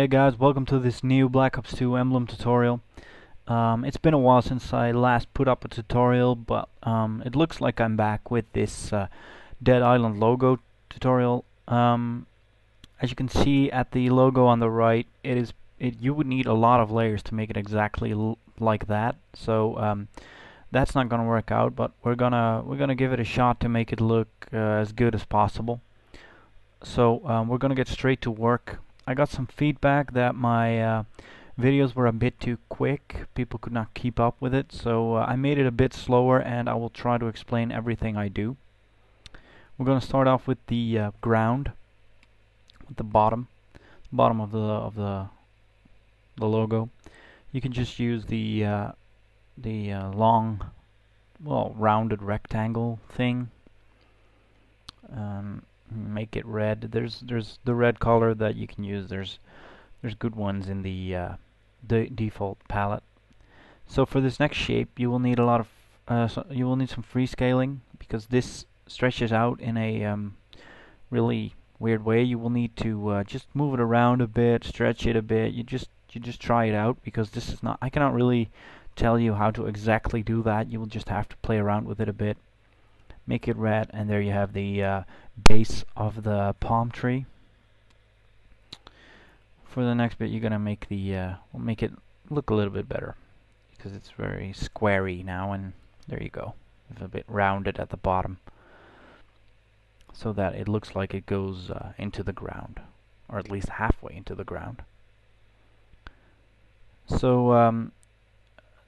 Hey guys, welcome to this new Black Ops 2 Emblem tutorial. It's been a while since I last put up a tutorial, but it looks like I'm back with this Dead Island logo tutorial. As you can see at the logo on the right, you would need a lot of layers to make it exactly like that. So that's not gonna work out, but we're gonna give it a shot to make it look as good as possible. So we're gonna get straight to work. I got some feedback that my videos were a bit too quick. People could not keep up with it, so I made it a bit slower, and I will try to explain everything I do. We're going to start off with the ground, with the bottom of the logo. You can just use the long, well, rounded rectangle thing. Make it red. There's the red color that you can use. There's good ones in the default palette. So for this next shape, you will need a lot of you will need some free scaling, because this stretches out in a really weird way. You will need to just move it around a bit, stretch it a bit. You just try it out, because this is not, I cannot really tell you how to exactly do that. You will just have to play around with it a bit. Make it red, and there you have the base of the palm tree. For the next bit, you're gonna make we'll make it look a little bit better, because it's very squarey now, and there you go. It's a bit rounded at the bottom, so that it looks like it goes into the ground, or at least halfway into the ground. So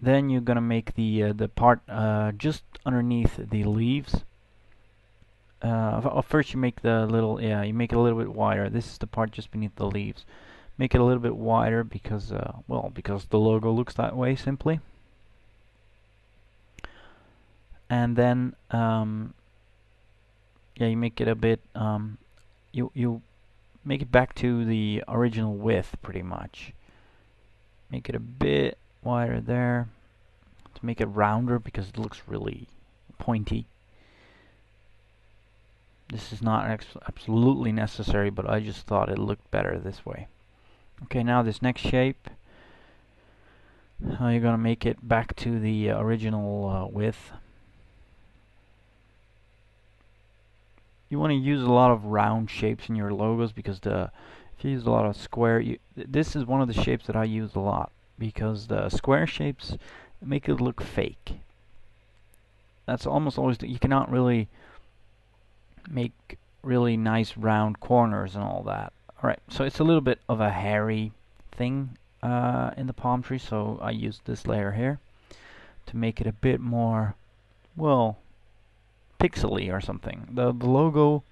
then you're gonna make the part just underneath the leaves. First you make the little, you make it a little bit wider. This is the part just beneath the leaves. Make it a little bit wider because, well, because the logo looks that way simply. And then, yeah, you make it a bit, you make it back to the original width pretty much. Make it a bit wider there to make it rounder, because it looks really pointy. This is not absolutely necessary, but I just thought it looked better this way. Okay, now this next shape, you're gonna make it back to the original width. You want to use a lot of round shapes in your logos, because if you use a lot of square, this is one of the shapes that I use a lot, because the square shapes make it look fake. That's almost always you cannot really make really nice round corners and all that. Alright, so it's a little bit of a hairy thing in the palm tree, so I used this layer here to make it a bit more, well, pixely or something. The logo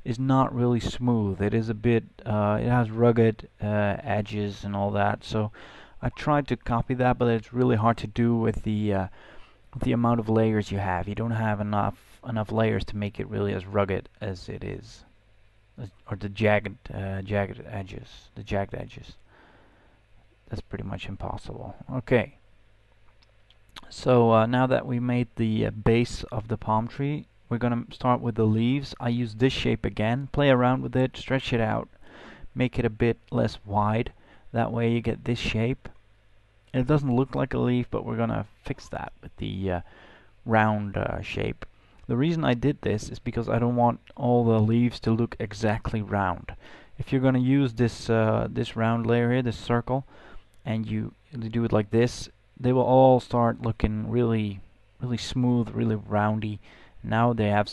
is not really smooth. It is a bit, it has rugged edges and all that, so I tried to copy that, but it's really hard to do with the amount of layers you have. You don't have enough layers to make it really as rugged as it is, or the jagged edges. That's pretty much impossible. Okay. So now that we made the base of the palm tree, we're gonna start with the leaves. I use this shape again. Play around with it, stretch it out, make it a bit less wide. That way you get this shape. It doesn't look like a leaf, but we're gonna fix that with the round shape. The reason I did this is because I don't want all the leaves to look exactly round. If you're gonna use this this round layer here, this circle, and you do it like this, they will all start looking really smooth, really roundy. Now they have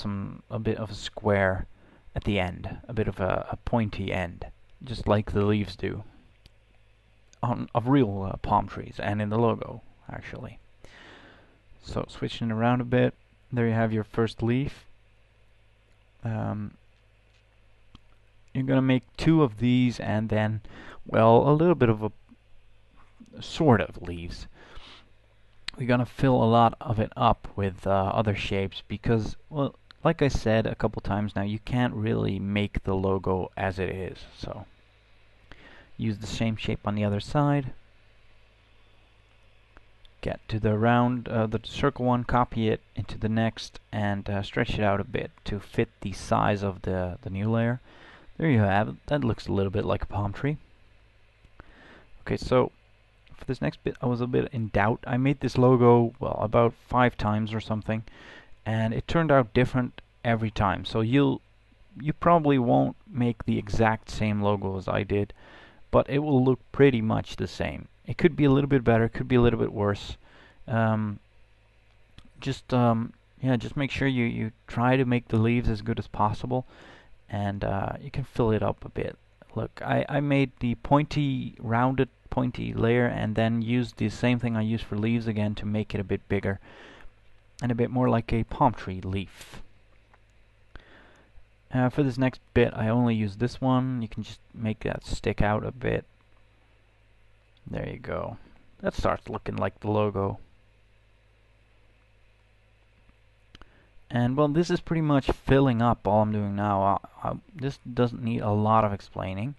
a bit of a square at the end, a bit of a pointy end, just like the leaves do of real palm trees, and in the logo actually. So switching around a bit, there you have your first leaf. You're gonna make 2 of these, and then, well, a little bit of a sort of leaves. We're gonna fill a lot of it up with other shapes, because, well, like I said a couple times now, you can't really make the logo as it is. So use the same shape on the other side. Get to the round, the circle one, copy it into the next, and stretch it out a bit to fit the size of the new layer. There you have it. That looks a little bit like a palm tree. Okay, so for this next bit I was a bit in doubt. I made this logo, well, about 5 times or something, and it turned out different every time. So you probably won't make the exact same logo as I did, but it will look pretty much the same. It could be a little bit better, it could be a little bit worse. Um, just yeah, just make sure you try to make the leaves as good as possible, and you can fill it up a bit. Look, I made the rounded pointy layer, and then used the same thing I used for leaves again to make it a bit bigger and a bit more like a palm tree leaf. For this next bit I only use this one. You can just make that stick out a bit. There you go. That starts looking like the logo. And well, this is pretty much filling up all I'm doing now. This doesn't need a lot of explaining.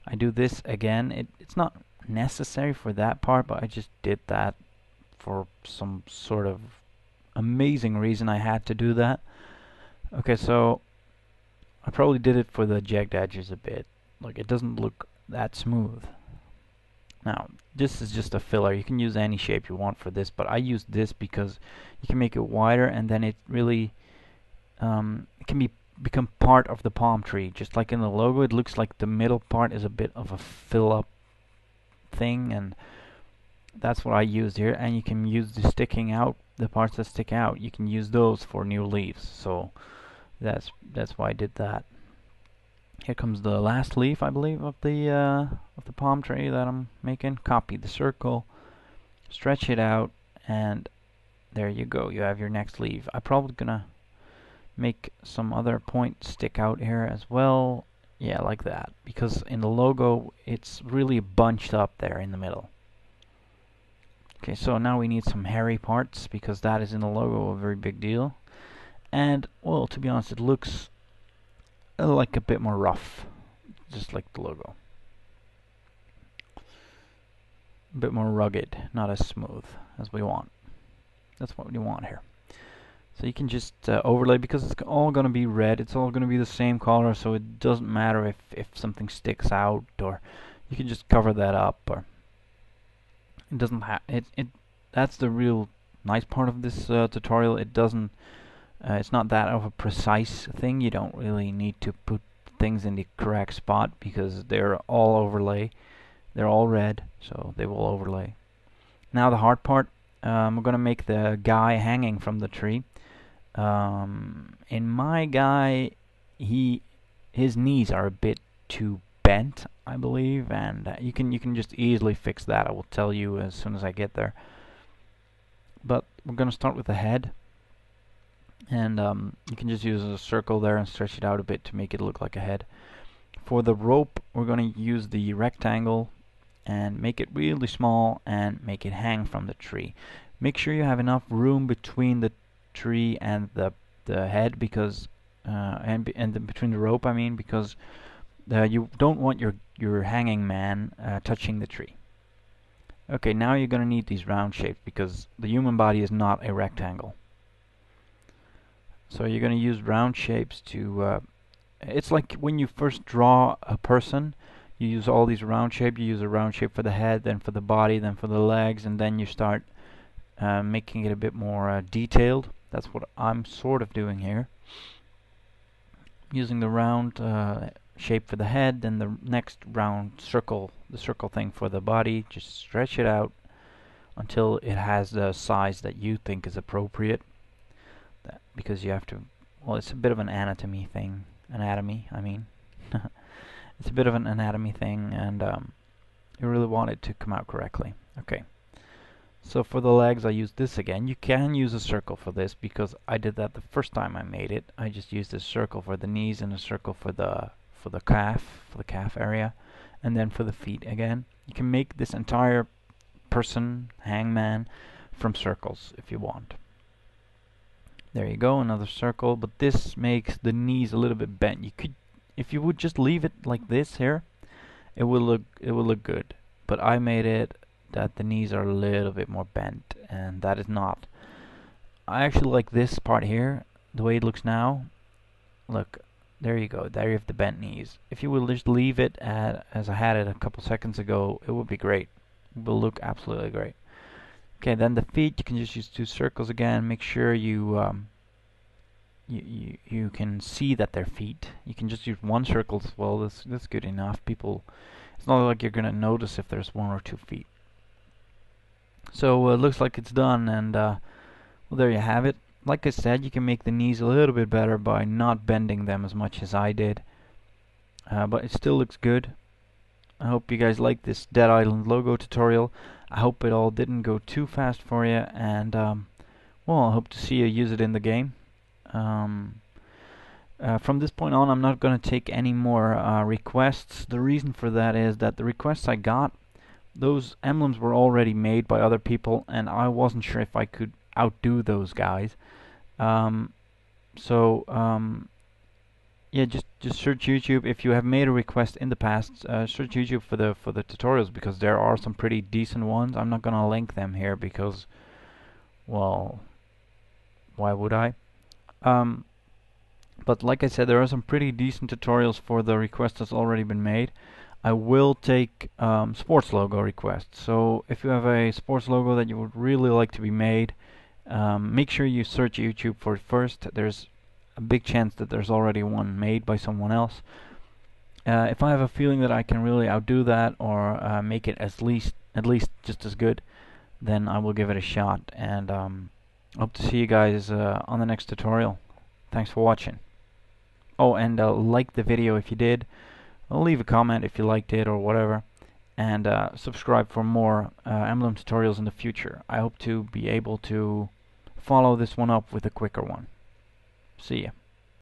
I do this again. It's not necessary for that part, but I just did that for some sort of amazing reason. I had to do that. Okay, so I probably did it for the jagged edges a bit. Like, it doesn't look that smooth. Now, this is just a filler. You can use any shape you want for this, but I use this because you can make it wider, and then it really it can become part of the palm tree. Just like in the logo, it looks like the middle part is a bit of a fill-up thing, and that's what I used here. And you can use the parts that stick out. You can use those for new leaves. So that's why I did that. Here comes the last leaf, I believe, of the palm tree that I'm making. Copy the circle, stretch it out, and there you go. You have your next leaf. I'm probably gonna make some other points stick out here as well. Yeah, like that. Because in the logo, it's really bunched up there in the middle. Okay, so now we need some hairy parts, because that is in the logo a very big deal. And, well, to be honest, it looks like a bit more rough, just like the logo. A bit more rugged, not as smooth as we want. That's what we want here. So you can just overlay, because it's all going to be red, it's all going to be the same color, so it doesn't matter if something sticks out, or you can just cover that up, or it doesn't have it. That's the real nice part of this tutorial. It doesn't it's not that of a precise thing. You don't really need to put things in the correct spot, because they're all overlay. They're all red, so they will overlay. Now the hard part, we're going to make the guy hanging from the tree. In my guy, his knees are a bit too bent, I believe, and you can just easily fix that. I will tell you as soon as I get there. But we're going to start with the head. And you can just use a circle there and stretch it out a bit to make it look like a head. For the rope, we're going to use the rectangle and make it really small and make it hang from the tree. Make sure you have enough room between the tree and the head, because between the rope, I mean, because you don't want your hanging man touching the tree. Okay, now you're going to need these round shapes, because the human body is not a rectangle. So you're going to use round shapes to, it's like when you first draw a person, you use all these round shapes. You use a round shape for the head, then for the body, then for the legs, and then you start making it a bit more detailed. That's what I'm sort of doing here. Using the round shape for the head, then the next round circle, the circle thing for the body. Just stretch it out until it has the size that you think is appropriate. Because you have to, well, it's a bit of an anatomy thing. I mean. It's a bit of an anatomy thing, and you really want it to come out correctly. Okay. So for the legs, I use this again. You can use a circle for this, because I did that the first time I made it. I just used a circle for the knees and a circle for the calf area, and then for the feet again. You can make this entire person, hangman, from circles if you want. There you go, another circle, but this makes the knees a little bit bent. You could, if you would just leave it like this here, it will look good. But I made it that the knees are a little bit more bent, and that is not. I actually like this part here, the way it looks now. Look, There you go. There you have the bent knees. If you will just leave it at, as I had it a couple seconds ago, it would be great. It will look absolutely great. Okay, then the feet, you can just use 2 circles again. Make sure you can see that they're feet. You can just use 1 circle as well. That's good enough. People, it's not like you're gonna notice if there's 1 or 2 feet. So it looks like it's done, and well, there you have it. Like I said, you can make the knees a little bit better by not bending them as much as I did, but it still looks good. I hope you guys like this Dead Island logo tutorial. I hope it all didn't go too fast for you, and well, I hope to see you use it in the game. From this point on, I'm not going to take any more requests. The reason for that is that the requests I got, those emblems were already made by other people, and I wasn't sure if I could outdo those guys. Yeah, just search YouTube. If you have made a request in the past, search YouTube for the tutorials, because there are some pretty decent ones. I'm not gonna link them here because, well, why would I? But like I said, there are some pretty decent tutorials for the request that's already been made. I will take sports logo requests. So if you have a sports logo that you would really like to be made, make sure you search YouTube for it first. There's a big chance that there's already one made by someone else. If I have a feeling that I can really outdo that, or make it at least just as good, then I will give it a shot. And hope to see you guys on the next tutorial. Thanks for watching. Oh, and like the video if you did. Leave a comment if you liked it or whatever. And subscribe for more Emblem tutorials in the future. I hope to be able to follow this one up with a quicker one. See ya.